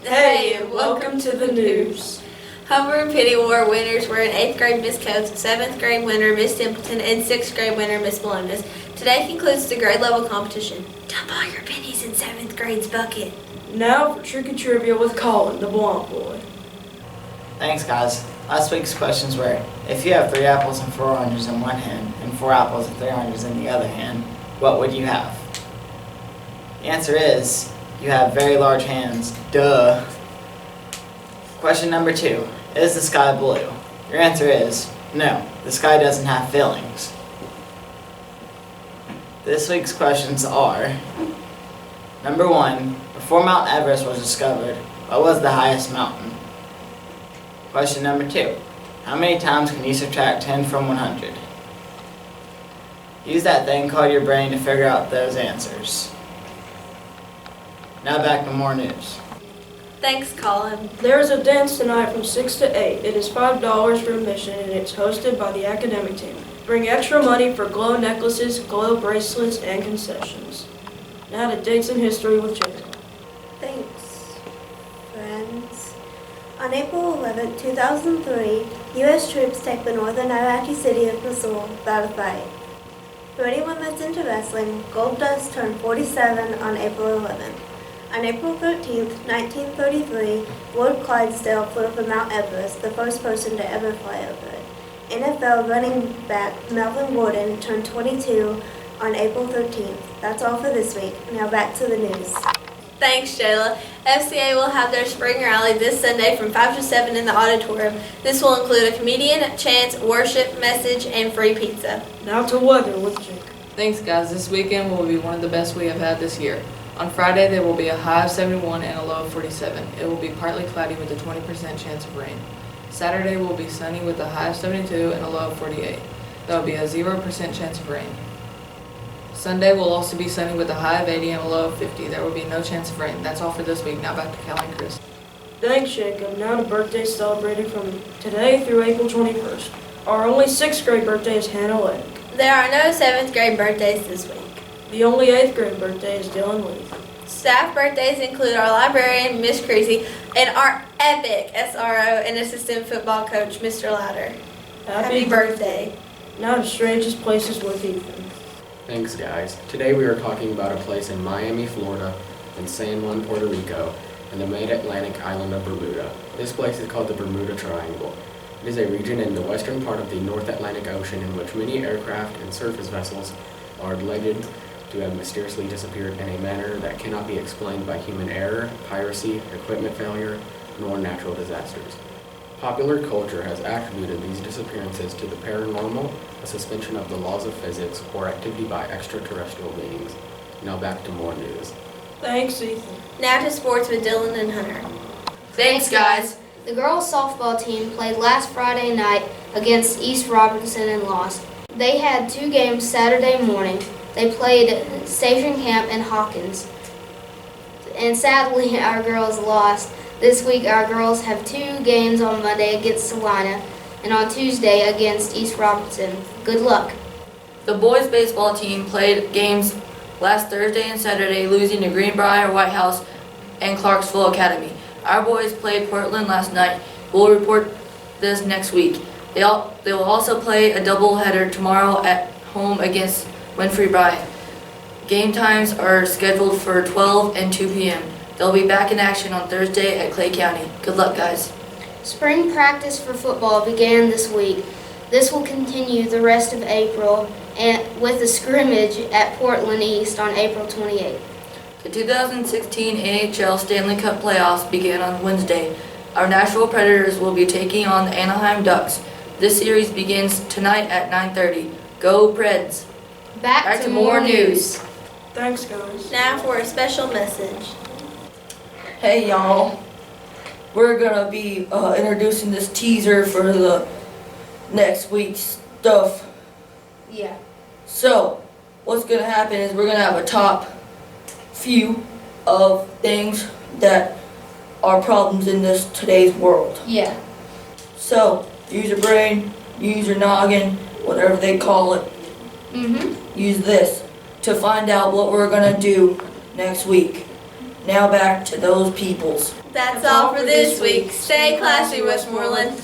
Hey, and welcome to the news. Homer and Penny Award winners were an 8th grade Miss Coates, 7th grade winner Miss Templeton, and 6th grade winner Miss Bologna's. Today concludes the grade level competition. Dump all your pennies in 7th grade's bucket. Now for Tricky Trivia with Colin, the blonde boy. Thanks, guys. Last week's questions were, if you have 3 apples and 4 oranges in one hand, and 4 apples and 3 oranges in the other hand, what would you have? The answer is, you have very large hands. Duh. Question number 2, is the sky blue? Your answer is, no, the sky doesn't have fillings. This week's questions are, number 1, before Mount Everest was discovered, what was the highest mountain? Question number 2, how many times can you subtract 10 from 100? Use that thing called your brain to figure out those answers. Now back to more news. Thanks, Colin. There is a dance tonight from 6 to 8. It is $5 for admission and it's hosted by the academic team. Bring extra money for glow necklaces, glow bracelets, and concessions. Now to dates in history with Jacob. Thanks, friends. On April 11, 2003, U.S. troops take the northern Iraqi city of Mosul without a fight. For anyone that's into wrestling, Gold Dust turned 47 on April 11th. On April 13, 1933, Lord Clydesdale flew over Mount Everest, the first person to ever fly over it. NFL running back Melvin Gordon turned 22 on April 13th. That's all for this week. Now back to the news. Thanks, Shayla. FCA will have their spring rally this Sunday from 5 to 7 in the auditorium. This will include a comedian, chants, worship, message, and free pizza. Now to weather with Jacob. Thanks, guys. This weekend will be one of the best we have had this year. On Friday, there will be a high of 71 and a low of 47. It will be partly cloudy with a 20% chance of rain. Saturday will be sunny with a high of 72 and a low of 48. There will be a 0% chance of rain. Sunday will also be sunny with a high of 80 and a low of 50. There will be no chance of rain. That's all for this week. Now back to Callie and Chris. Thanks, Jacob. Now to birthdays celebrated from today through April 21st. Our only 6th grade birthday is Hannah Lake. There are no 7th grade birthdays this week. The only 8th grade birthday is Dylan Lee. Staff birthdays include our librarian, Miss Creasy, and our epic SRO and assistant football coach, Mr. Louder. Happy birthday. Now to strangest places with Ethan. Thanks, guys. Today we are talking about a place in Miami, Florida, and San Juan, Puerto Rico, and the mid-Atlantic island of Bermuda. This place is called the Bermuda Triangle. It is a region in the western part of the North Atlantic Ocean in which many aircraft and surface vessels are alleged to have mysteriously disappeared in a manner that cannot be explained by human error, piracy, equipment failure, nor natural disasters. Popular culture has attributed these disappearances to the paranormal, a suspension of the laws of physics, or activity by extraterrestrial beings. Now back to more news. Thanks, Ethan. Now to sports with Dylan and Hunter. Thanks, guys. The girls' softball team played last Friday night against East Robertson and lost. They had 2 games Saturday morning. They played Station Camp and Hawkins. And sadly, our girls lost. This week, our girls have 2 games on Monday against Salina and on Tuesday against East Robertson. Good luck. The boys' baseball team played games last Thursday and Saturday, losing to Greenbrier, White House, and Clarksville Academy. Our boys played Portland last night. We'll report this next week. They will also play a doubleheader tomorrow at home against Winfrey Bryant. Game times are scheduled for 12 and 2 p.m. They'll be back in action on Thursday at Clay County. Good luck, guys. Spring practice for football began this week. This will continue the rest of April and with a scrimmage at Portland East on April 28th. The 2016 NHL Stanley Cup playoffs began on Wednesday. Our Nashville Predators will be taking on the Anaheim Ducks. This series begins tonight at 9:30. Go Preds! Back to more news. Thanks, guys. Now for a special message. Hey y'all, we're gonna be introducing this teaser for the next week's stuff. Yeah. So, what's gonna happen is we're gonna have a top few of things that are problems in this today's world. Yeah. So, use your brain, use your noggin, whatever they call it. Use this to find out what we're gonna do next week. Now back to those peoples. That's all for this week. Stay classy, Westmoreland.